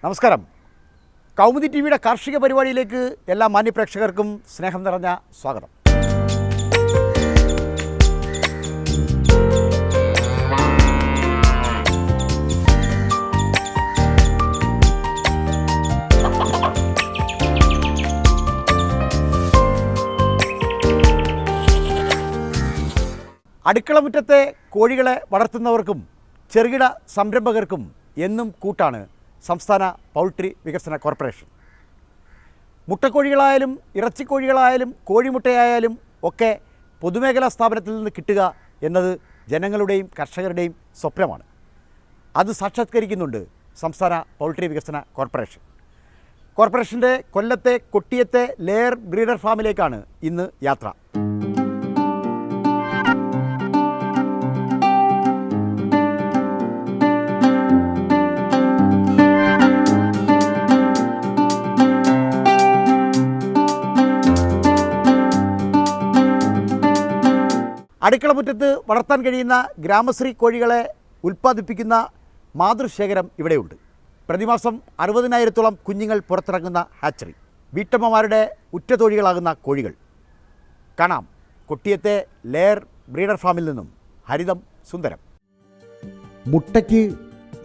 നമസ്കാരം. കൗമുദി ടി വിയുടെ കാർഷിക പരിപാടിയിലേക്ക് എല്ലാ മാന്യപ്രേക്ഷകർക്കും സ്നേഹം നിറഞ്ഞ സ്വാഗതം. അടുക്കളമുറ്റത്തെ കോഴികളെ വളർത്തുന്നവർക്കും ചെറുകിട സംരംഭകർക്കും എന്നും കൂട്ടാണ് സംസ്ഥാന പൗൾട്രി വികസന കോർപ്പറേഷൻ. മുട്ടക്കോഴികളായാലും ഇറച്ചിക്കോഴികളായാലും കോഴിമുട്ടയായാലും ഒക്കെ പൊതുമേഖലാ സ്ഥാപനത്തിൽ നിന്ന് കിട്ടുക എന്നത് ജനങ്ങളുടെയും കർഷകരുടെയും സ്വപ്നമാണ്. അത് സാക്ഷാത്കരിക്കുന്നുണ്ട് സംസ്ഥാന പൗൾട്രി വികസന കോർപ്പറേഷൻ. കോർപ്പറേഷൻ്റെ കൊല്ലത്തെ കൊട്ടിയത്തെ ലെയർ ബ്രീഡർ ഫാമിലേക്കാണ് ഇന്ന് യാത്ര. അടുക്കളമുറ്റത്ത് വളർത്താൻ കഴിയുന്ന ഗ്രാമശ്രീ കോഴികളെ ഉൽപ്പാദിപ്പിക്കുന്ന മാതൃശേഖരം ഇവിടെയുണ്ട്. പ്രതിമാസം 60,000-ഓളം കുഞ്ഞുങ്ങൾ പുറത്തിറങ്ങുന്ന ഹാച്ചറി, വീട്ടമ്മമാരുടെ ഉറ്റതൊഴികളാകുന്ന കോഴികൾ. കാണാം കൊട്ടിയത്തെ ലെയർ ബ്രീഡർ ഫാമിൽ നിന്നും ഹരിതം സുന്ദരം. മുട്ടയ്ക്ക്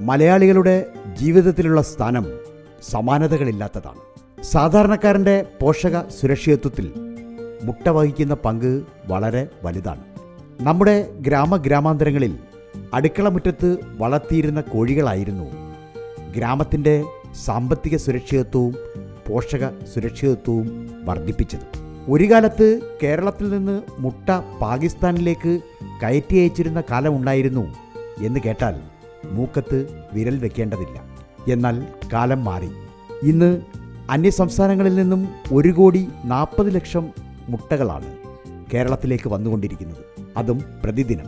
മലയാളികളുടെ ജീവിതത്തിലുള്ള സ്ഥാനം സമാനതകളില്ലാത്തതാണ്. സാധാരണക്കാരൻ്റെ പോഷക സുരക്ഷിതത്വത്തിൽ മുട്ട വഹിക്കുന്ന പങ്ക് വളരെ വലുതാണ്. നമ്മുടെ ഗ്രാമാന്തരങ്ങളിൽ അടുക്കളമുറ്റത്ത് വളർത്തിയിരുന്ന കോഴികളായിരുന്നു ഗ്രാമത്തിൻ്റെ സാമ്പത്തിക സുരക്ഷിതത്വവും പോഷക സുരക്ഷിതത്വവും വർദ്ധിപ്പിച്ചത്. ഒരു കാലത്ത് കേരളത്തിൽ നിന്ന് മുട്ട പാകിസ്ഥാനിലേക്ക് കയറ്റി അയച്ചിരുന്ന കാലമുണ്ടായിരുന്നു എന്ന് കേട്ടാൽ മൂക്കത്ത് വിരൽ വെക്കേണ്ടതില്ല. എന്നാൽ കാലം മാറി. ഇന്ന് അന്യസംസ്ഥാനങ്ങളിൽ നിന്നും 1,40,00,000 മുട്ടകളാണ് കേരളത്തിലേക്ക് വന്നുകൊണ്ടിരിക്കുന്നത്. അതും പ്രതിദിനം.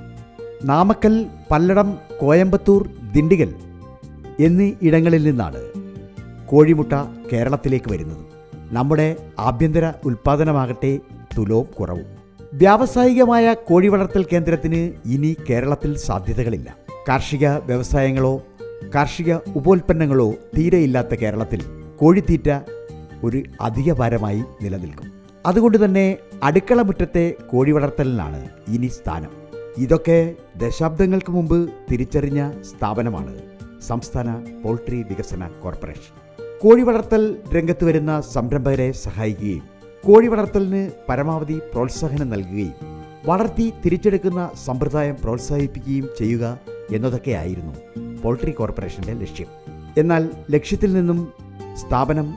നാമക്കൽ, പല്ലടം, കോയമ്പത്തൂർ, ദിണ്ടിഗൽ എന്നീ ഇടങ്ങളിൽ നിന്നാണ് കോഴിമുട്ട കേരളത്തിലേക്ക് വരുന്നത്. നമ്മുടെ ആഭ്യന്തര ഉൽപ്പാദനമാകട്ടെ തുലോം കുറവും. വ്യാവസായികമായ കോഴി വളർത്തൽ കേന്ദ്രത്തിന് ഇനി കേരളത്തിൽ സാധ്യതകളില്ല. കാർഷിക വ്യവസായങ്ങളോ കാർഷിക ഉപോൽപ്പന്നങ്ങളോ തീരെയില്ലാത്ത കേരളത്തിൽ കോഴിത്തീറ്റ ഒരു അധിക ഭാരമായി നിലനിൽക്കും. അതുകൊണ്ട് തന്നെ അടുക്കളമുറ്റത്തെ കോഴി വളർത്തലിനാണ് ഇനി സ്ഥാനം. ഇതൊക്കെ ദശാബ്ദങ്ങൾക്ക് മുമ്പ് തിരിച്ചറിഞ്ഞ സ്ഥാപനമാണ് സംസ്ഥാന പൗൾട്രി വികസന കോർപ്പറേഷൻ. കോഴി വളർത്തൽ രംഗത്ത് വരുന്ന സംരംഭകരെ സഹായിക്കുകയും കോഴി വളർത്തലിന് പരമാവധി പ്രോത്സാഹനം നൽകുകയും വളർത്തി തിരിച്ചെടുക്കുന്ന സമ്പ്രദായം പ്രോത്സാഹിപ്പിക്കുകയും ചെയ്യുക എന്നതൊക്കെയായിരുന്നു പൗൾട്രി കോർപ്പറേഷൻ്റെ ലക്ഷ്യം. എന്നാൽ ലക്ഷ്യത്തിൽ നിന്നും സ്ഥാപനം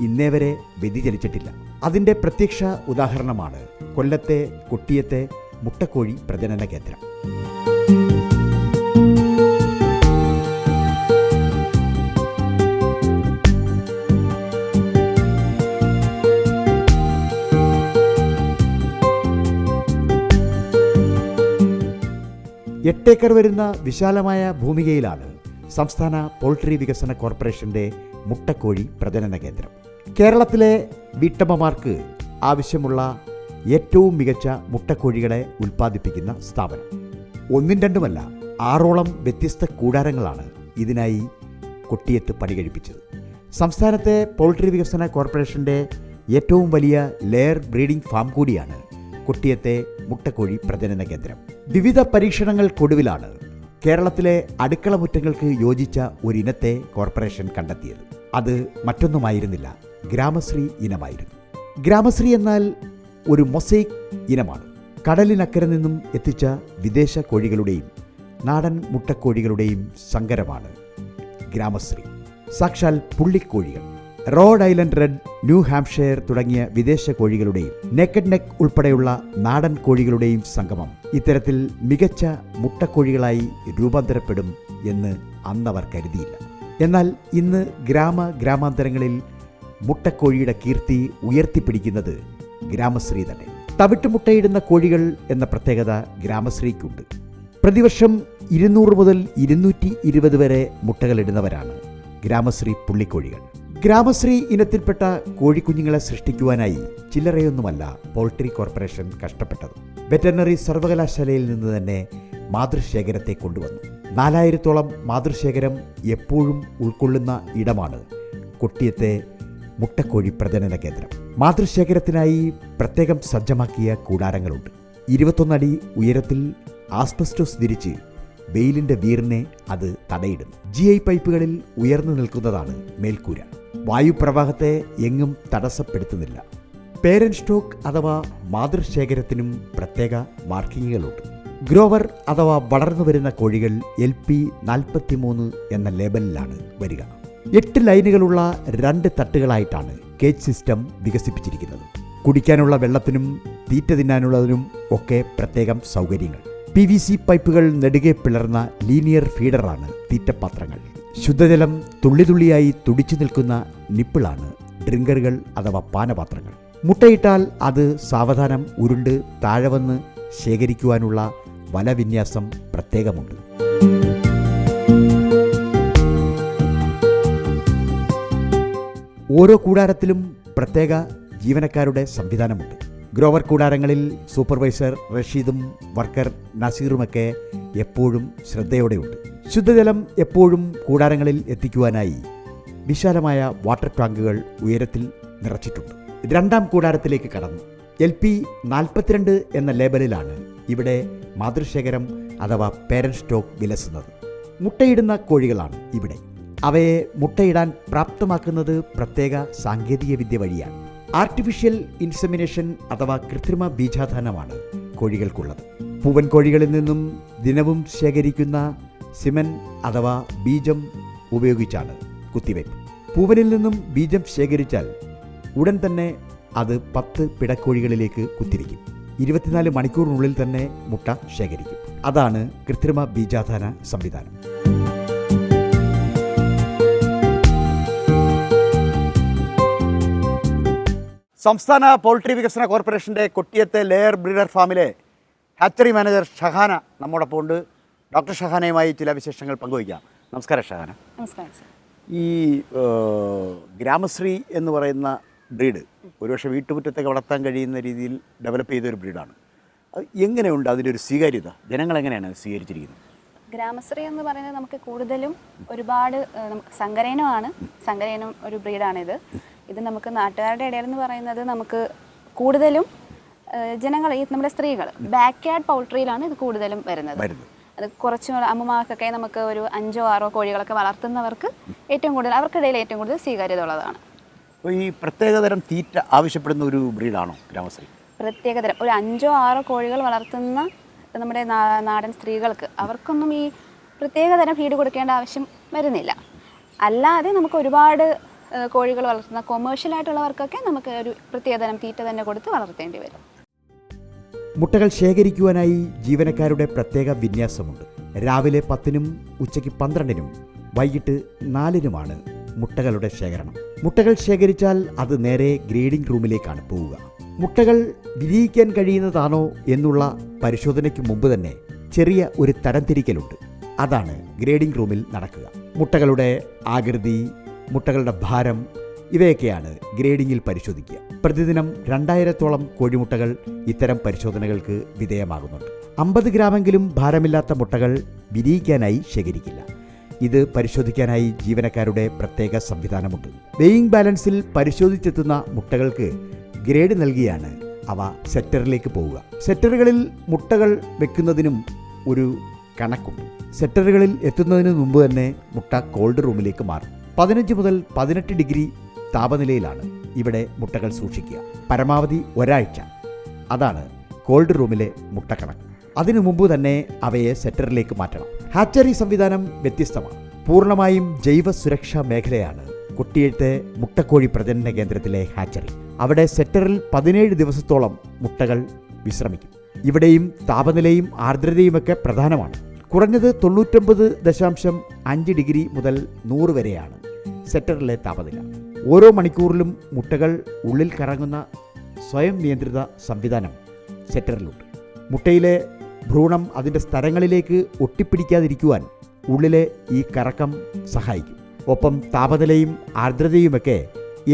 ഇന്നേ വരെ വ്യതിചലിച്ചിട്ടില്ല. അതിൻ്റെ പ്രത്യക്ഷ ഉദാഹരണമാണ് കൊല്ലത്തെ കൊട്ടിയത്തെ മുട്ടക്കോഴി പ്രജനന കേന്ദ്രം. ഏക്കർ വരുന്ന വിശാലമായ ഭൂമികയിലാണ് സംസ്ഥാന പൗൾട്രി വികസന കോർപ്പറേഷൻ്റെ മുട്ടക്കോഴി പ്രജനന കേന്ദ്രം. കേരളത്തിലെ വീട്ടമ്മമാർക്ക് ആവശ്യമുള്ള ഏറ്റവും മികച്ച മുട്ടക്കോഴികളെ ഉൽപ്പാദിപ്പിക്കുന്ന സ്ഥാപനം. 1-2 6ഓളം വ്യത്യസ്ത കൂടാരങ്ങളാണ് ഇതിനായി കൊട്ടിയത്ത് പണികഴിപ്പിച്ചത്. സംസ്ഥാനത്തെ പൗൾട്രി വികസന കോർപ്പറേഷൻ്റെ ഏറ്റവും വലിയ ലെയർ ബ്രീഡിംഗ് ഫാം കൂടിയാണ് കൊട്ടിയത്തെ മുട്ടക്കോഴി പ്രജനന കേന്ദ്രം. വിവിധ പരീക്ഷണങ്ങൾക്കൊടുവിലാണ് കേരളത്തിലെ അടുക്കളമുറ്റങ്ങൾക്ക് യോജിച്ച ഒരിനത്തെ കോർപ്പറേഷൻ കണ്ടെത്തിയത്. അത് മറ്റൊന്നുമായിരുന്നില്ല, ഗ്രാമശ്രീ ഇനമായിരുന്നു. ഗ്രാമശ്രീ എന്നാൽ ഒരു മൊസൈക്ക് ഇനമാണ്. കടലിനക്കരെ നിന്നും എത്തിച്ച വിദേശ കോഴികളുടെയും നാടൻ മുട്ടക്കോഴികളുടെയും സങ്കരമാണ് ഗ്രാമശ്രീ. സാക്ഷാൽ പുള്ളിക്കോഴികൾ. Rhode Island Red, New Hampshire തുടങ്ങിയ വിദേശ കോഴികളുടെയും നെക്കഡ് നെക്ക് ഉൾപ്പെടെയുള്ള നാടൻ കോഴികളുടെയും സംഗമം ഇത്തരത്തിൽ മികച്ച മുട്ടക്കോഴികളായി രൂപാന്തരപ്പെടും എന്ന് അന്നവർ കരുതിയില്ല. എന്നാൽ ഇന്ന് ഗ്രാമാന്തരങ്ങളിൽ മുട്ടക്കോഴിയുടെ കീർത്തി ഉയർത്തിപ്പിടിക്കുന്നത് ഗ്രാമശ്രീ തന്നെ. തവിട്ടുമുട്ടയിടുന്ന കോഴികൾ എന്ന പ്രത്യേകത ഗ്രാമശ്രീക്കുണ്ട്. പ്രതിവർഷം 200 മുതൽ 220 വരെ മുട്ടകളിടുന്നവരാണ് ഗ്രാമശ്രീ പുള്ളിക്കോഴികൾ. ഗ്രാമശ്രീ ഇനത്തിൽപ്പെട്ട കോഴിക്കുഞ്ഞുങ്ങളെ സൃഷ്ടിക്കുവാനായി ചില്ലറയൊന്നുമല്ല പൗൾട്രി കോർപ്പറേഷൻ കഷ്ടപ്പെട്ടത്. വെറ്ററിനറി സർവകലാശാലയിൽ നിന്ന് തന്നെ മാതൃശേഖരത്തെ കൊണ്ടുവന്നു. 4000-ഓളം മാതൃശേഖരം എപ്പോഴും ഉൾക്കൊള്ളുന്ന ഇടമാണ് കൊട്ടിയത്തെ മുട്ടക്കോഴി പ്രജനന കേന്ദ്രം. മാതൃശേഖരത്തിനായി പ്രത്യേകം സജ്ജമാക്കിയ കൂടാരങ്ങളുണ്ട്. 21 അടി ഉയരത്തിൽ ആസ്ബസ്റ്റോസ് വിരിച്ച് വെയിലിന്റെ വീറിനെ അത് തടയിടുന്നു. GI പൈപ്പുകളിൽ ഉയർന്നു നിൽക്കുന്നതാണ് മേൽക്കൂര. വായുപ്രവാഹത്തെ എങ്ങും തടസ്സപ്പെടുത്തുന്നില്ല. പേരന്റ് സ്റ്റോക്ക് അഥവാ മാതൃശേഖരത്തിനും പ്രത്യേക മാർക്കിങ്ങുകളുണ്ട്. ഗ്രോവർ അഥവാ വളർന്നു വരുന്ന കോഴികൾ LP 43 എന്ന ലേബലിലാണ് വരിക. 8 ലൈനുകളുള്ള 2 തട്ടുകളായിട്ടാണ് കേജ് സിസ്റ്റം വികസിപ്പിച്ചിരിക്കുന്നത്. കുടിക്കാനുള്ള വെള്ളത്തിനും തീറ്റ തിന്നാനുള്ളതിനും ഒക്കെ പ്രത്യേകം സൗകര്യങ്ങൾ. PVC പൈപ്പുകൾ നെടുകെ പിളർന്ന ലീനിയർ ഫീഡറാണ് തീറ്റപാത്രങ്ങൾ. ശുദ്ധജലം തുള്ളിതുള്ളിയായി തുടിച്ചു നിൽക്കുന്ന നിപ്പിളാണ് ഡ്രിങ്കറുകൾ അഥവാ പാനപാത്രങ്ങൾ. മുട്ടയിട്ടാൽ അത് സാവധാനം ഉരുണ്ട് താഴെ വന്ന് ശേഖരിക്കുവാനുള്ള വലവിന്യാസം പ്രത്യേകമുണ്ട്. ഓരോ കൂടാരത്തിലും പ്രത്യേക ജീവനക്കാരുടെ സംവിധാനമുണ്ട്. ഗ്രോവർ കൂടാരങ്ങളിൽ സൂപ്പർവൈസർ റഷീദും വർക്കർ നസീറുമൊക്കെ എപ്പോഴും ശ്രദ്ധയോടെയുണ്ട്. ശുദ്ധജലം എപ്പോഴും കൂടാരങ്ങളിൽ എത്തിക്കുവാനായി വിശാലമായ വാട്ടർ ടാങ്കുകൾ ഉയരത്തിൽ നിറച്ചിട്ടുണ്ട്. 2ാം കൂടാരത്തിലേക്ക് കടന്നു. LP 42 എന്ന ലേബലിലാണ് ഇവിടെ മാതൃശേഖരം അഥവാ പേരന്റ് സ്റ്റോക്ക് വിലസുന്നത്. മുട്ടയിടുന്ന കോഴികളാണ് ഇവിടെ. അവയെ മുട്ടയിടാൻ പ്രാപ്തമാക്കുന്നത് പ്രത്യേക സാങ്കേതിക വിദ്യ വഴിയാണ്. ആർട്ടിഫിഷ്യൽ ഇൻസെമിനേഷൻ അഥവാ കൃത്രിമ ബീജാധാനമാണ് കോഴികൾക്കുള്ളത്. പൂവൻ കോഴികളിൽ നിന്നും ദിനവും ശേഖരിക്കുന്ന സിമൻ അഥവാ ബീജം ഉപയോഗിച്ചാണ് കുത്തിവയ്പ്. പൂവനിൽ നിന്നും ബീജം ശേഖരിച്ചാൽ ഉടൻ തന്നെ അത് 10 പിടക്കോഴികളിലേക്ക് കുത്തിരിക്കും. 24 മണിക്കൂറിനുള്ളിൽ തന്നെ മുട്ട ശേഖരിക്കും. അതാണ് കൃത്രിമ ബീജാധാന സംവിധാനം. സംസ്ഥാന പൗൾട്രി വികസന കോർപ്പറേഷൻ്റെ കൊട്ടിയത്തെ ലെയർ ബ്രീഡർ ഫാമിലെ ഹാച്ചറി മാനേജർ ഷഹാന നമ്മോടൊപ്പം ഉണ്ട്. ഡോക്ടർ ഷഹാനയുമായി ചില വിശേഷങ്ങൾ പങ്കുവയ്ക്കാം. നമസ്കാരം ഷഹാന. നമസ്കാരം സർ. ഈ ഗ്രാമശ്രീ എന്ന് പറയുന്ന ബ്രീഡ് ഒരുപക്ഷെ വീട്ടുമുറ്റത്തൊക്കെ വളർത്താൻ കഴിയുന്ന രീതിയിൽ ഡെവലപ്പ് ചെയ്തൊരു ബ്രീഡാണ്. എങ്ങനെയുണ്ട് അതിൻ്റെ ഒരു സ്വീകാര്യത? ജനങ്ങൾ എങ്ങനെയാണ് സ്വീകരിച്ചിരിക്കുന്നത്? ഗ്രാമശ്രീ എന്ന് പറയുന്നത് നമുക്ക് കൂടുതലും ഒരുപാട് സങ്കരയിനമാണ്. സങ്കരയിനം ഒരു ബ്രീഡാണിത്. ഇത് നമുക്ക് നാട്ടുകാരുടെ ഇടയിൽ എന്ന് പറയുന്നത് നമുക്ക് കൂടുതലും ജനങ്ങൾ ഈ നമ്മുടെ സ്ത്രീകൾ ബാക്ക് യാർഡ് പൗൾട്രിയിലാണ് ഇത് കൂടുതലും വരുന്നത്. അത് കുറച്ച് അമ്മമാർക്കൊക്കെ നമുക്ക് ഒരു 5 or 6 കോഴികളൊക്കെ വളർത്തുന്നവർക്ക് ഏറ്റവും കൂടുതൽ അവർക്കിടയിൽ ഏറ്റവും കൂടുതൽ സ്വീകാര്യത ഉള്ളതാണ്. അപ്പോൾ ഈ പ്രത്യേകതരം തീറ്റ ആവശ്യപ്പെടുന്ന ഒരു ബ്രീഡാണോ ഗ്രാമശ്രീ? പ്രത്യേകതരം ഒരു 5 or 6 കോഴികൾ വളർത്തുന്ന നമ്മുടെ നാടൻ സ്ത്രീകൾക്ക് അവർക്കൊന്നും ഈ പ്രത്യേകതരം ഫീഡ് കൊടുക്കേണ്ട ആവശ്യം വരുന്നില്ല. അല്ലാതെ നമുക്ക് ഒരുപാട് കോഴികൾ വളർത്തുന്ന കൊമേഴ്ഷ്യലായിട്ടുള്ളവർക്കൊക്കെ നമുക്ക് ഒരു പ്രത്യേകതരം തീറ്റ തന്നെ കൊടുത്ത് വളർത്തേണ്ടി വരും. മുട്ടകൾ ശേഖരിക്കുവാനായി ജീവനക്കാരുടെ പ്രത്യേക വിന്യാസമുണ്ട്. രാവിലെ 10-നും ഉച്ചയ്ക്ക് 12-നും വൈകിട്ട് 4-നുമാണ് മുട്ടകളുടെ ശേഖരണം. മുട്ടകൾ ശേഖരിച്ചാൽ അത് നേരെ ഗ്രേഡിംഗ് റൂമിലേക്കാണ് പോവുക. മുട്ടകൾ വിരിയിക്കാൻ കഴിയുന്നതാണോ എന്നുള്ള പരിശോധനയ്ക്ക് മുമ്പ് തന്നെ ചെറിയ ഒരു തരംതിരിക്കലുണ്ട്. അതാണ് ഗ്രേഡിംഗ് റൂമിൽ നടക്കുക. മുട്ടകളുടെ ആകൃതി, മുട്ടകളുടെ ഭാരം ഇവയൊക്കെയാണ് ഗ്രേഡിങ്ങിൽ പരിശോധിക്കുക. പ്രതിദിനം 2000-ഓളം കോഴിമുട്ടകൾ ഇത്തരം പരിശോധനകൾക്ക് വിധേയമാകുന്നുണ്ട്. 50 ഗ്രാമെങ്കിലും ഭാരമില്ലാത്ത മുട്ടകൾ വിരിയിക്കാനായി ശേഖരിക്കില്ല. ഇത് പരിശോധിക്കാനായി ജീവനക്കാരുടെ പ്രത്യേക സംവിധാനമുണ്ട്. വെയിങ് ബാലൻസിൽ പരിശോധിച്ചെത്തുന്ന മുട്ടകൾക്ക് ഗ്രേഡ് നൽകിയാണ് അവ സെറ്ററിലേക്ക് പോവുക. സെറ്ററുകളിൽ മുട്ടകൾ വെക്കുന്നതിനും ഒരു കണക്കുണ്ട്. സെറ്ററുകളിൽ എത്തുന്നതിന് മുമ്പ് തന്നെ മുട്ട കോൾഡ് റൂമിലേക്ക് മാറും. 15 മുതൽ 18 ഡിഗ്രി താപനിലയിലാണ് ഇവിടെ മുട്ടകൾ സൂക്ഷിക്കുക. പരമാവധി ഒരാഴ്ച. അതാണ് കോൾഡ് റൂമിലെ മുട്ടക്കണക്ക്. അതിനു മുമ്പ് തന്നെ അവയെ സെറ്ററിലേക്ക് മാറ്റണം. ഹാച്ചറി സംവിധാനം വ്യത്യസ്തമാണ്. പൂർണ്ണമായും ജൈവ സുരക്ഷാ മേഖലയാണ് കൊട്ടിയത്തെ മുട്ടക്കോഴി പ്രജനന കേന്ദ്രത്തിലെ ഹാച്ചറി. അവിടെ സെറ്ററിൽ 17 ദിവസത്തോളം മുട്ടകൾ വിശ്രമിക്കും. ഇവിടെയും താപനിലയും ആർദ്രതയുമൊക്കെ പ്രധാനമാണ്. കുറഞ്ഞത് 99.5 ഡിഗ്രി മുതൽ 100 വരെയാണ് സെറ്ററിലെ താപനില. ഓരോ മണിക്കൂറിലും മുട്ടകൾ ഉള്ളിൽ കറങ്ങുന്ന സ്വയം നിയന്ത്രിത സംവിധാനം സെറ്ററിലുണ്ട്. മുട്ടയിലെ ഭ്രൂണം അതിൻ്റെ സ്ഥലങ്ങളിലേക്ക് ഒട്ടിപ്പിടിക്കാതിരിക്കുവാൻ ഉള്ളിലെ ഈ കറക്കം സഹായിക്കും. ഒപ്പം താപനിലയും ആർദ്രതയുമൊക്കെ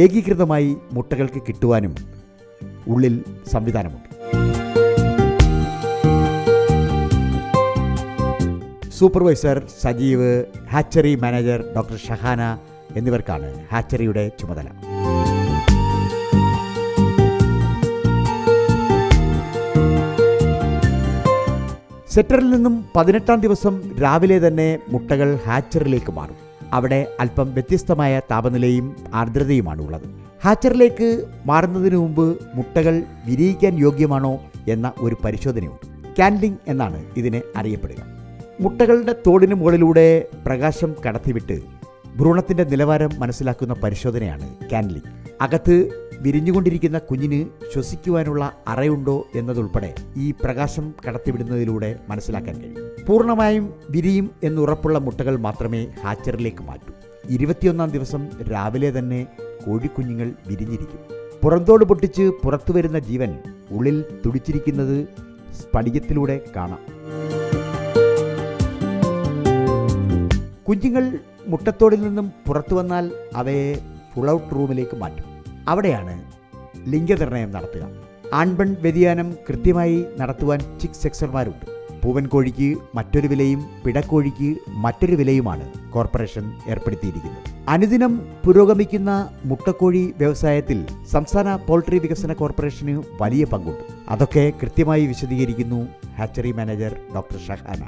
ഏകീകൃതമായി മുട്ടകൾക്ക് കിട്ടുവാനും ഉള്ളിൽ സംവിധാനമുണ്ട്. Supervisor Sajeev, hatchery manager doctor Shahana എന്നിവർക്കാണ് ഹാച്ചറിയുടെ ചുമതല. സെറ്ററിൽ നിന്നും 18-ാം ദിവസം രാവിലെ തന്നെ മുട്ടകൾ ഹാച്ചറിലേക്ക് മാറും. അവിടെ അല്പം വ്യത്യസ്തമായ താപനിലയും ആർദ്രതയുമാണ് ഉള്ളത്. ഹാച്ചറിലേക്ക് മാറുന്നതിന് മുമ്പ് മുട്ടകൾ വിരിയിക്കാൻ യോഗ്യമാണോ എന്ന ഒരു പരിശോധനയുണ്ട്. കാൻലിംഗ് എന്നാണ് ഇതിനെ അറിയപ്പെടുക. മുട്ടകളുടെ തോടിന് മുകളിലൂടെ പ്രകാശം കടത്തിവിട്ട് ഭ്രൂണത്തിൻ്റെ നിലവാരം മനസ്സിലാക്കുന്ന പരിശോധനയാണ് കാൻലിംഗ്. അകത്ത് വിരിഞ്ഞുകൊണ്ടിരിക്കുന്ന കുഞ്ഞിന് ശ്വസിക്കുവാനുള്ള അറയുണ്ടോ എന്നതുൾപ്പെടെ ഈ പ്രകാശം കടത്തിവിടുന്നതിലൂടെ മനസ്സിലാക്കാൻ കഴിയും. പൂർണ്ണമായും വിരിയും എന്നുറപ്പുള്ള മുട്ടകൾ മാത്രമേ ഹാച്ചറിലേക്ക് മാറ്റൂ. 21-ാം ദിവസം രാവിലെ തന്നെ കോഴിക്കുഞ്ഞുങ്ങൾ വിരിഞ്ഞിരിക്കും. പുറന്തോട് പൊട്ടിച്ച് പുറത്തു വരുന്ന ജീവൻ ഉള്ളിൽ തുടിച്ചിരിക്കുന്നത് സ്ഫടികത്തിലൂടെ കാണാം. കുഞ്ഞുങ്ങൾ മുട്ടത്തോടിൽ നിന്നും പുറത്തു വന്നാൽ അവയെ ഫുൾ ഔട്ട് റൂമിലേക്ക് മാറ്റും. അവിടെയാണ് ലിംഗനിർണയം നടത്തുക. ആൺപെൺ വ്യതിയാനം കൃത്യമായി നടത്തുവാൻ ചിക്ക് സെക്സർമാരുണ്ട്. പൂവൻ കോഴിക്ക് മറ്റൊരു വിലയും പിടക്കോഴിക്ക് മറ്റൊരു വിലയുമാണ് കോർപ്പറേഷൻ ഏർപ്പെടുത്തിയിരിക്കുന്നത്. അനുദിനം പുരോഗമിക്കുന്ന മുട്ടക്കോഴി വ്യവസായത്തിൽ സംസ്ഥാന പോൾട്രി വികസന കോർപ്പറേഷന് വലിയ പങ്കുണ്ട്. അതൊക്കെ കൃത്യമായി വിശദീകരിക്കുന്നു ഹാച്ചറി മാനേജർ ഡോക്ടർ ഷഹാന.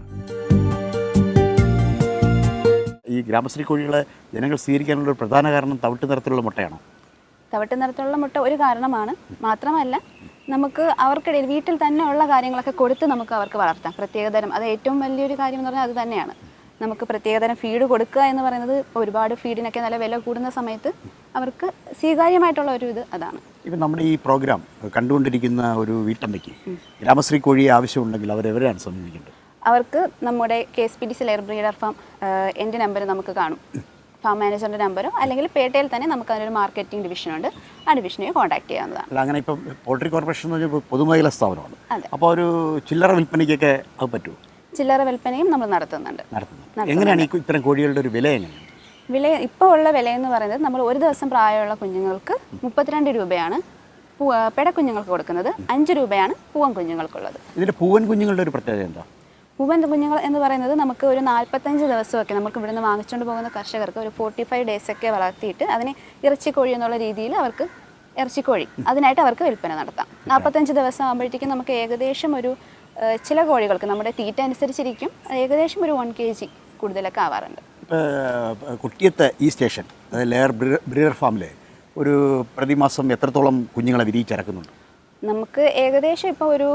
ഈ ഗ്രാമശ്രീ കോഴികളെ ജനങ്ങൾ സ്വീകരിക്കാനുള്ള ഒരു പ്രധാന കാരണം തവിട്ട് നിറത്തിലുള്ള മുട്ടയാണോ? തവിട്ട് നിറത്തിലുള്ള മുട്ട ഒരു കാരണമാണ്. മാത്രമല്ല നമുക്ക് അവർക്കിടയിൽ വീട്ടിൽ തന്നെ ഉള്ള കാര്യങ്ങളൊക്കെ കൊടുത്ത് നമുക്ക് അവർക്ക് വളർത്താം. പ്രത്യേകതരം അത് ഏറ്റവും വലിയൊരു കാര്യം എന്ന് പറഞ്ഞാൽ അത് തന്നെയാണ്. നമുക്ക് പ്രത്യേകതരം ഫീഡ് കൊടുക്കുക എന്ന് പറയുന്നത് ഒരുപാട് ഫീഡിനൊക്കെ നല്ല വില കൂടുന്ന സമയത്ത് അവർക്ക് സ്വീകാര്യമായിട്ടുള്ള ഒരു ഇത് അതാണ്. ഇപ്പം നമ്മുടെ ഈ പ്രോഗ്രാം കണ്ടുകൊണ്ടിരിക്കുന്ന ഒരു വീട്ടമ്മയ്ക്ക് ഗ്രാമശ്രീ കോഴിയെ ആവശ്യമുണ്ടെങ്കിൽ അവരെവരെയാണ് സമീപിക്കേണ്ടത്? അവർക്ക് നമ്മുടെ KSPDC ലെയർ ബ്രീഡർ ഫാം എൻ്റെ നമ്പർ നമുക്ക് കാണും. ഫാം മാനേജറിൻ്റെ നമ്പറോ അല്ലെങ്കിൽ പേട്ടയിൽ തന്നെ നമുക്ക് അതിനൊരു മാർക്കറ്റിംഗ് ഡിവിഷനുണ്ട്. ആ ഡിവിഷനെ കോൺടാക്ട് ചെയ്യാവുന്നതാണ്. അല്ല, അങ്ങനെ ഇപ്പം പോൾട്രി കോർപ്പറേഷൻ എന്ന് പറഞ്ഞാൽ പൊതുമേഖലാ സ്ഥാപനമാണ്. അതെ. അപ്പോൾ ഒരു ചില്ലറ വിൽപ്പനയ്ക്കൊക്കെ അത് പറ്റുമോ? ചില്ലറ വിൽപ്പനയും നമ്മൾ നടത്തുന്നുണ്ട്. എങ്ങനെയാണ് ഈ ഇത്തരം കോഴികളുടെ ഒരു വില എങ്ങനെയാണ്? വില ഇപ്പോൾ ഉള്ള വിലയെന്ന് പറയുന്നത് നമ്മൾ ഒരു ദിവസം പ്രായമുള്ള കുഞ്ഞുങ്ങൾക്ക് 32 രൂപയാണ് പെടക്കുഞ്ഞുങ്ങൾക്ക് കൊടുക്കുന്നത്. 5 രൂപയാണ് പൂവൻ കുഞ്ഞുങ്ങൾക്കുള്ളത്. ഇതിൻ്റെ പൂവൻ കുഞ്ഞുങ്ങളുടെ ഒരു പ്രത്യേകത എന്താ? പൂവൻ കുഞ്ഞുങ്ങൾ എന്ന് പറയുന്നത് നമുക്ക് ഒരു 45 ദിവസമൊക്കെ നമുക്ക് ഇവിടുന്ന് വാങ്ങിച്ചുകൊണ്ട് പോകുന്ന കർഷകർക്ക് ഒരു 45 ഡേയ്സൊക്കെ വളർത്തിയിട്ട് അതിനെ ഇറച്ചിക്കോഴി എന്നുള്ള രീതിയിൽ അവർക്ക് ഇറച്ചിക്കോഴി അതിനായിട്ട് അവർക്ക് വിൽപ്പന നടത്താം. 45 ദിവസം ആകുമ്പോഴത്തേക്കും നമുക്ക് ഏകദേശം ഒരു ചില കോഴികൾക്ക് നമ്മുടെ തീറ്റ അനുസരിച്ചിരിക്കും ഏകദേശം ഒരു 1 kg കൂടുതലൊക്കെ ആവാറുണ്ട്. ഇപ്പോൾ കുട്ടിയത്തെ ഈ സ്റ്റേഷൻ അതായത് ലെയർ ബ്രീഡർ ഫാമിൽ ഒരു പ്രതിമാസം എത്രത്തോളം കുഞ്ഞുങ്ങളെ വിരിയിച്ചിറക്കുന്നുണ്ട്? നമുക്ക് ഏകദേശം ഇപ്പോൾ ഒരു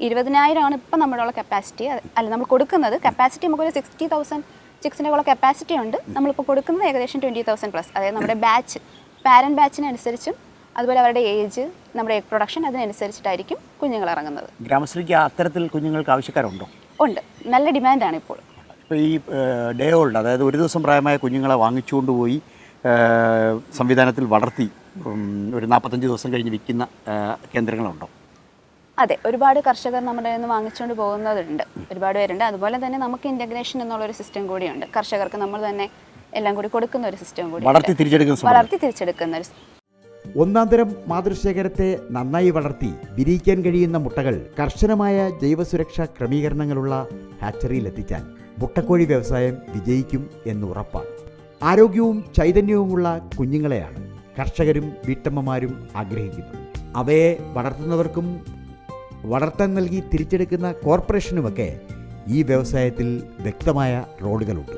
20,000 ഇപ്പം നമ്മുടെ ഉള്ള കപ്പാസിറ്റി. അല്ല, നമ്മൾ കൊടുക്കുന്നത് കപ്പാസിറ്റി നമുക്കൊരു 60,000 ചിക്സിൻ്റെ ഉള്ള കപ്പാസിറ്റി ഉണ്ട്. നമ്മളിപ്പോൾ കൊടുക്കുന്നത് ഏകദേശം 20,000 പ്ലസ്. അതായത് നമ്മുടെ ബാച്ച് പാരൻറ്റ് ബാച്ചിനനുസരിച്ചും അതുപോലെ അവരുടെ ഏജ് നമ്മുടെ എഗ് പ്രൊഡക്ഷൻ അതിനനുസരിച്ചിട്ടായിരിക്കും കുഞ്ഞുങ്ങൾ ഇറങ്ങുന്നത്. ഗ്രാമശ്രീക്ക് അത്തരത്തിൽ കുഞ്ഞുങ്ങൾക്ക് ആവശ്യക്കാരുണ്ടോ? ഉണ്ട്, നല്ല ഡിമാൻഡാണ് ഇപ്പോൾ. ഇപ്പോൾ ഈ ഡേ ഓൾഡ് അതായത് ഒരു ദിവസം പ്രായമായ കുഞ്ഞുങ്ങളെ വാങ്ങിച്ചുകൊണ്ട് പോയി സംവിധാനത്തിൽ വളർത്തി ഒരു 45 ദിവസം കഴിഞ്ഞ് വിൽക്കുന്ന കേന്ദ്രങ്ങളുണ്ടോ? അതെ, ഒരുപാട് കർഷകർ നമ്മുടെ നിന്ന് വാങ്ങിച്ചുകൊണ്ട് പോകുന്നതുണ്ട്, ഒരുപാട് പേരുണ്ട്. അതുപോലെ തന്നെ നമുക്ക് ഇൻ്റഗ്രേഷൻ എന്നുള്ളൊരു സിസ്റ്റം കൂടിയുണ്ട്. കർഷകർക്ക് നമ്മൾ തന്നെ എല്ലാം കൂടി കൊടുക്കുന്ന ഒരു സിസ്റ്റം കൂടി വളർത്തി തിരിച്ചെടുക്കുന്ന ഒരു ഒന്നാന്തരം മാതൃശേഖരത്തെ നന്നായി വളർത്തി വിരിയിക്കാൻ കഴിയുന്ന മുട്ടകൾ കർശനമായ ജൈവസുരക്ഷാ ക്രമീകരണങ്ങളുള്ള ഹാച്ചറിയിലെത്തിച്ചാൽ മുട്ടക്കോഴി വ്യവസായം വിജയിക്കും എന്ന് ഉറപ്പാണ്. ആരോഗ്യവും ചൈതന്യവുമുള്ള കുഞ്ഞുങ്ങളെയാണ് കർഷകരും വീട്ടമ്മമാരും ആഗ്രഹിക്കുന്നത്. അവയെ വളർത്തുന്നവർക്കും വളർത്താൻ നൽകി തിരിച്ചെടുക്കുന്ന കോർപ്പറേഷനുമൊക്കെ ഈ വ്യവസായത്തിൽ വ്യക്തമായ റോളുകളുണ്ട്.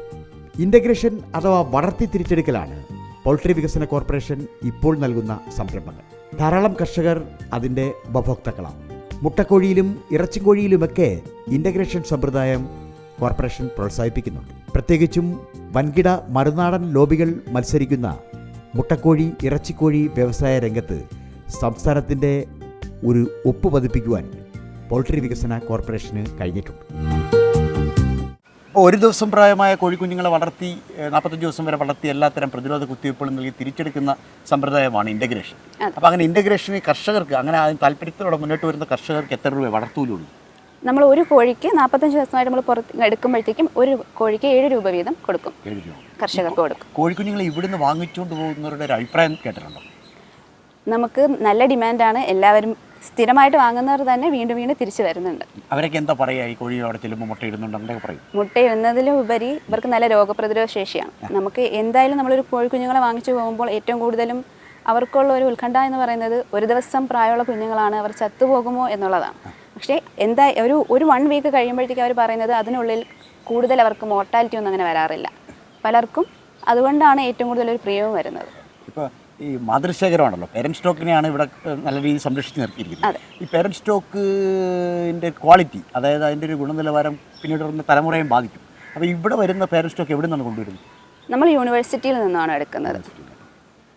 ഇൻ്റഗ്രേഷൻ അഥവാ വളർത്തി തിരിച്ചെടുക്കലാണ് പോൾട്രി വികസന കോർപ്പറേഷൻ ഇപ്പോൾ നൽകുന്ന സംരംഭങ്ങൾ. ധാരാളം കർഷകർ അതിൻ്റെ ഉപഭോക്താക്കളാണ്. മുട്ടക്കോഴിയിലും ഇറച്ചിക്കോഴിയിലുമൊക്കെ ഇൻ്റഗ്രേഷൻ സമ്പ്രദായം കോർപ്പറേഷൻ പ്രോത്സാഹിപ്പിക്കുന്നുണ്ട്. പ്രത്യേകിച്ചും വൻകിട മറുനാടൻ ലോബികൾ മത്സരിക്കുന്ന മുട്ടക്കോഴി ഇറച്ചിക്കോഴി വ്യവസായ രംഗത്ത് സംസ്ഥാനത്തിൻ്റെ ഒരു ഒപ്പ് പതിപ്പിക്കുവാൻ പോൾട്രി വികസന കോർപ്പറേഷന് കഴിഞ്ഞിട്ടുണ്ട്. ഇപ്പോൾ ഒരു ദിവസം പ്രായമായ കോഴിക്കുഞ്ഞുങ്ങളെ വളർത്തി 45 ദിവസം വരെ വളർത്തി എല്ലാത്തരം പ്രതിരോധ കുത്തിവയ്പ്പുകളും നൽകി തിരിച്ചെടുക്കുന്ന സമ്പ്രദായമാണ് ഇൻ്റഗ്രേഷൻ. അപ്പോൾ അങ്ങനെ ഇൻ്റഗ്രേഷന് കർഷകർക്ക് അങ്ങനെ താല്പര്യത്തോടെ മുന്നോട്ട് വരുന്ന കർഷകർക്ക് എത്ര രൂപ വളർത്തൂലുള്ളൂ? നമ്മൾ ഒരു കോഴിക്ക് 45 ദിവസമായിട്ട് നമ്മൾ പുറത്ത് എടുക്കുമ്പോഴത്തേക്കും ഒരു കോഴിക്ക് 7 രൂപ വീതം കൊടുക്കും. 7 രൂപ കർഷകർക്ക് കൊടുക്കും. കോഴിക്കുഞ്ഞുങ്ങളെ ഇവിടുന്ന് വാങ്ങിച്ചുകൊണ്ട് പോകുന്നവരുടെ ഒരു അഭിപ്രായം കേട്ടിട്ടുണ്ടോ? നമുക്ക് നല്ല ഡിമാൻഡാണ്, എല്ലാവരും സ്ഥിരമായിട്ട് വാങ്ങുന്നവർ തന്നെ വീണ്ടും വീണ്ടും തിരിച്ചു വരുന്നുണ്ട്. അവരൊക്കെ എന്താ പറയുക, ഈ കോഴി അവിടെ ചെല്ലുമ്പോൾ മുട്ടയിടുന്നുണ്ട് അങ്ങനെയൊക്കെ പറയും? മുട്ടയിടുന്നതിലും ഉപരി ഇവർക്ക് നല്ല രോഗപ്രതിരോധ ശേഷിയാണ്. നമുക്ക് എന്തായാലും നമ്മളൊരു കോഴിക്കുഞ്ഞുങ്ങളെ വാങ്ങിച്ചു പോകുമ്പോൾ ഏറ്റവും കൂടുതലും അവർക്കുള്ള ഒരു ഉത്കണ്ഠ എന്ന് പറയുന്നത് ഒരു ദിവസം പ്രായമുള്ള കുഞ്ഞുങ്ങളാണ്, അവർ ചത്തുപോകുമോ എന്നുള്ളതാണ്. പക്ഷേ ഒരു 1 വീക്ക് കഴിയുമ്പോഴത്തേക്കും അവർ പറയുന്നത് അതിനുള്ളിൽ കൂടുതൽ അവർക്ക് മോർട്ടാലിറ്റി ഒന്നും അങ്ങനെ വരാറില്ല പലർക്കും. അതുകൊണ്ടാണ് ഏറ്റവും കൂടുതൽ ഒരു പ്രിയവും വരുന്നത്. ഇപ്പോൾ ഈ മാതൃശേഖരമാണല്ലോ, പേരൻറ് സ്റ്റോക്കിനെയാണ് ഇവിടെ നല്ല രീതിയിൽ സംരക്ഷിച്ച് നിർത്തിയിരിക്കുന്നത്. ഈ പേരൻറ് സ്റ്റോക്കിൻ്റെ ക്വാളിറ്റി, അതായത് അതിൻ്റെ ഒരു ഗുണനിലവാരം പിന്നീട് വരുന്ന തലമുറയും ബാധിക്കും. അപ്പോൾ ഇവിടെ വരുന്ന പേരൻറ് സ്റ്റോക്ക് എവിടെ നിന്നാണ് കൊണ്ടുവരുന്നത്? നമ്മൾ യൂണിവേഴ്സിറ്റിയിൽ നിന്നാണ് എടുക്കുന്നത്.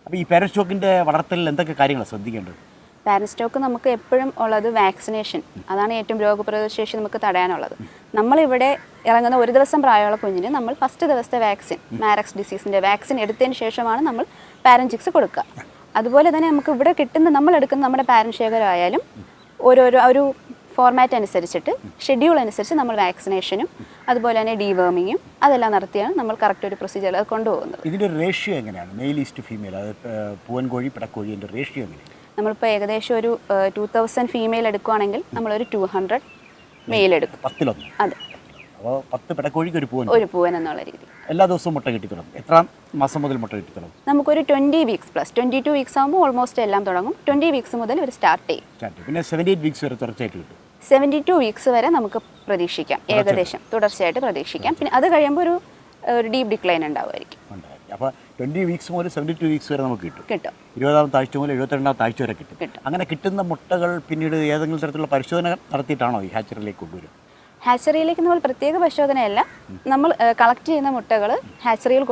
അപ്പോൾ ഈ പേരൻറ് സ്റ്റോക്കിൻ്റെ വളർത്തലിൽ എന്തൊക്കെ കാര്യങ്ങളാണ് ശ്രദ്ധിക്കേണ്ടത്? പാരന്റ് സ്റ്റോക്ക് നമുക്ക് എപ്പോഴും ഉള്ളത് വാക്സിനേഷൻ, അതാണ് ഏറ്റവും രോഗപ്രതിരോധ ശേഷി നമുക്ക് തടയാനുള്ളത്. നമ്മളിവിടെ ഇറങ്ങുന്ന ഒരു ദിവസം പ്രായമുള്ള കുഞ്ഞിന് നമ്മൾ ഫസ്റ്റ് ദിവസത്തെ വാക്സിൻ, മാരക്സ് ഡിസീസിൻ്റെ വാക്സിൻ എടുത്തതിന് ശേഷമാണ് നമ്മൾ പാരന്റ് ചിക്സ് കൊടുക്കുക. അതുപോലെ തന്നെ നമുക്ക് ഇവിടെ കിട്ടുന്ന നമ്മളെടുക്കുന്ന നമ്മുടെ പാരന്റ് ശേഖരമായാലും ഓരോരോ ഒരു ഫോർമാറ്റ് അനുസരിച്ചിട്ട് ഷെഡ്യൂൾ അനുസരിച്ച് നമ്മൾ വാക്സിനേഷനും അതുപോലെ തന്നെ ഡീവേമിങ്ങും അതെല്ലാം നടത്തിയാണ് നമ്മൾ കറക്റ്റ് ഒരു പ്രൊസീജിയർ കൊണ്ടുപോകുന്നത്. ഇതിൻ്റെ റേഷ്യോ എങ്ങനെയാണ്? മെയിൽ ഈസ്റ്റ് ഫീമെയിൽ, അതായത് പൂവൻ കോഴി പിടക്കോഴിൻ്റെ റേഷ്യോ എങ്ങനെയാണ്? നമ്മളിപ്പോൾ ഏകദേശം ഒരു 2000 ഫീമെയിൽ എടുക്കുകയാണെങ്കിൽ നമ്മളൊരു 200 മെയിൽ എടുക്കും. 10-1? അതെ. അപ്പോൾ 10 പിടക്കോഴിക്ക് ഒരു പൂവൻ എന്നുള്ള രീതി. എല്ലാ ദിവസവും മുട്ട കിട്ടിത്തുടങ്ങും? എത്ര മാസം മുതൽ മുട്ട കിട്ടിത്തുടങ്ങും? നമുക്കൊരു 20 വീക്സ് പ്ലസ് 22 വീക്സ് ആകുമ്പോൾ ഓൾമോസ്റ്റ് എല്ലാം തുടങ്ങും. 20 വീക്സ് മുതൽ ഒരു സ്റ്റാർട്ട് ചെയ്യും. പിന്നെ 78 വീക്സ് വരെ തുടർച്ചയായിട്ട് കിട്ടും. 72 വീക്സ് വരെ നമുക്ക് പ്രതീക്ഷിക്കാം, ഏകദേശം തുടർച്ചയായിട്ട് പ്രതീക്ഷിക്കാം. പിന്നെ അത് കഴിയുമ്പോൾ ഒരു ഡീപ്പ് ഡിക്ലൈൻ ഉണ്ടാവുമായിരിക്കും. അപ്പോൾ 20 വീക്സ് മുതൽ 72 വീക്സ് വരെ നമുക്ക് കിട്ടും. 20ാമത്തെ ആഴ്ച മുതൽ 72ാമത്തെ ആഴ്ച വരെ കിട്ടും. അങ്ങനെ കിട്ടുന്ന മുട്ടകൾ പിന്നീട് ഏതെങ്കിലും തരത്തിലുള്ള പരിശോധന നടത്തിയിട്ടാണോ ഈ ഹാച്ചറിയിലേക്ക് കൊണ്ടുവരിക? ഹാച്ചറിയിലേക്ക് നമ്മൾ പ്രത്യേക പരിശോധനയല്ല, നമ്മൾ കളക്ട് ചെയ്യുന്ന മുട്ടകൾ ഹാച്ചറിയിൽ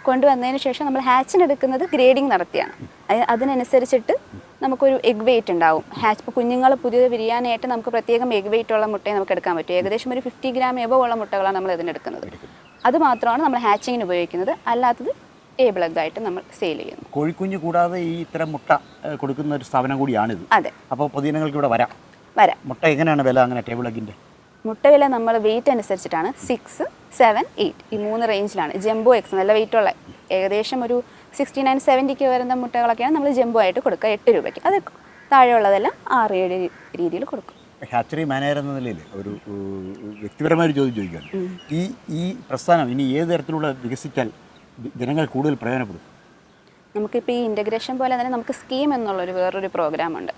കൊണ്ടുവന്നതിന് ശേഷം നമ്മൾ ഹാച്ചിനെടുക്കുന്നത് ഗ്രേഡിംഗ് നടത്തിയാണ്. അതിനനുസരിച്ചിട്ട് നമുക്കൊരു എഗ് വെയിറ്റ് ഉണ്ടാവും. ഇപ്പോൾ കുഞ്ഞുങ്ങൾ പുതിയത് വിരിയാനായിട്ട് നമുക്ക് പ്രത്യേകം എഗ് വെയിറ്റ് ഉള്ള മുട്ടയെ നമുക്ക് എടുക്കാൻ പറ്റും. ഏകദേശം ഒരു 50 ഗ്രാം എബവ് ഉള്ള മുട്ടകളാണ് നമ്മൾ ഇതിനെടുക്കുന്നത്. അത് മാത്രമാണ് നമ്മൾ ഹാച്ചിങ്ങിന് ഉപയോഗിക്കുന്നത്, അല്ലാത്തത് ടേബിൾ എഗ് ആയിട്ട് നമ്മൾ സെയിൽ ചെയ്യുന്നു. കോഴിക്കുഞ്ഞ് കൂടാതെ ഈ ഇത്തരം മുട്ട കൊടുക്കുന്ന ഒരു സ്ഥാപനം കൂടിയാണിത്. അതെ. അപ്പോൾ പൊതുജനങ്ങൾക്ക് ഇവിടെ വരാം. മുട്ട എങ്ങനെയാണ് വില? അങ്ങനെ ടേബിൾ എഗിൻ്റെ മുട്ട വില നമ്മൾ വെയിറ്റ് അനുസരിച്ചിട്ടാണ്. 6, 7, 8 ഈ 3 റേഞ്ചിലാണ്. ജംബോ എക്സ് നല്ല വെയിറ്റുള്ള ഏകദേശം ഒരു 69-70 വരുന്ന മുട്ടകളൊക്കെയാണ് നമ്മൾ ജംബോ ആയിട്ട് കൊടുക്കുക 8 രൂപയ്ക്ക്. അത് താഴെയുള്ളതെല്ലാം 6-7 രീതിയിൽ കൊടുക്കും. ഹാച്ചറി മാനേജർ എന്ന നിലയിൽ ഒരു വ്യക്തിപരമായൊരു ചോദ്യം ചോദിക്കുകയാണ്. ഈ പ്രസ്ഥാനം ഇനി ഏത് തരത്തിലുള്ള വികസിച്ചാൽ ജനങ്ങൾ കൂടുതൽ പ്രയോജനപ്പെടും? നമുക്കിപ്പോൾ ഈ ഇൻ്റഗ്രേഷൻ പോലെ തന്നെ നമുക്ക് സ്കീം എന്നുള്ളൊരു വേറൊരു പ്രോഗ്രാമുണ്ട്.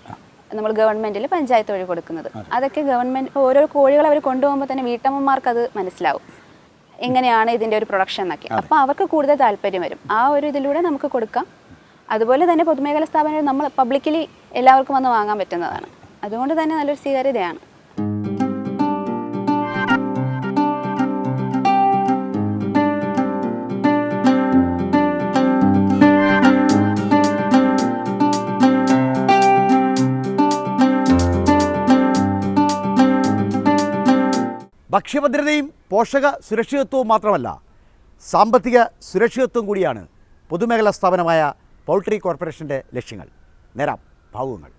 നമ്മൾ ഗവൺമെൻറ്റിൽ പഞ്ചായത്ത് വഴി കൊടുക്കുന്നത്. അതൊക്കെ ഗവൺമെൻറ് ഓരോ കോഴികൾ അവർ കൊണ്ടുപോകുമ്പോൾ തന്നെ വീട്ടമ്മമാർക്ക് അത് മനസ്സിലാവും എങ്ങനെയാണ് ഇതിൻ്റെ ഒരു പ്രൊഡക്ഷൻ എന്നൊക്കെ. അപ്പോൾ അവർക്ക് കൂടുതൽ താല്പര്യം വരും. ആ ഒരു ഇതിലൂടെ നമുക്ക് കൊടുക്കാം. അതുപോലെ തന്നെ പൊതുമേഖലാ സ്ഥാപനങ്ങൾ നമ്മൾ പബ്ലിക്കലി എല്ലാവർക്കും വന്ന് വാങ്ങാൻ പറ്റുന്നതാണ്. അതുകൊണ്ട് തന്നെ നല്ലൊരു സ്വീകാര്യതയാണ്. ഭക്ഷ്യഭദ്രതയും പോഷക സുരക്ഷിതത്വവും മാത്രമല്ല, സാമ്പത്തിക സുരക്ഷിതത്വം കൂടിയാണ് പൊതുമേഖലാ സ്ഥാപനമായ പൗൾട്രി കോർപ്പറേഷൻ്റെ ലക്ഷ്യങ്ങൾ. നേരാം ഭാവുകങ്ങൾ.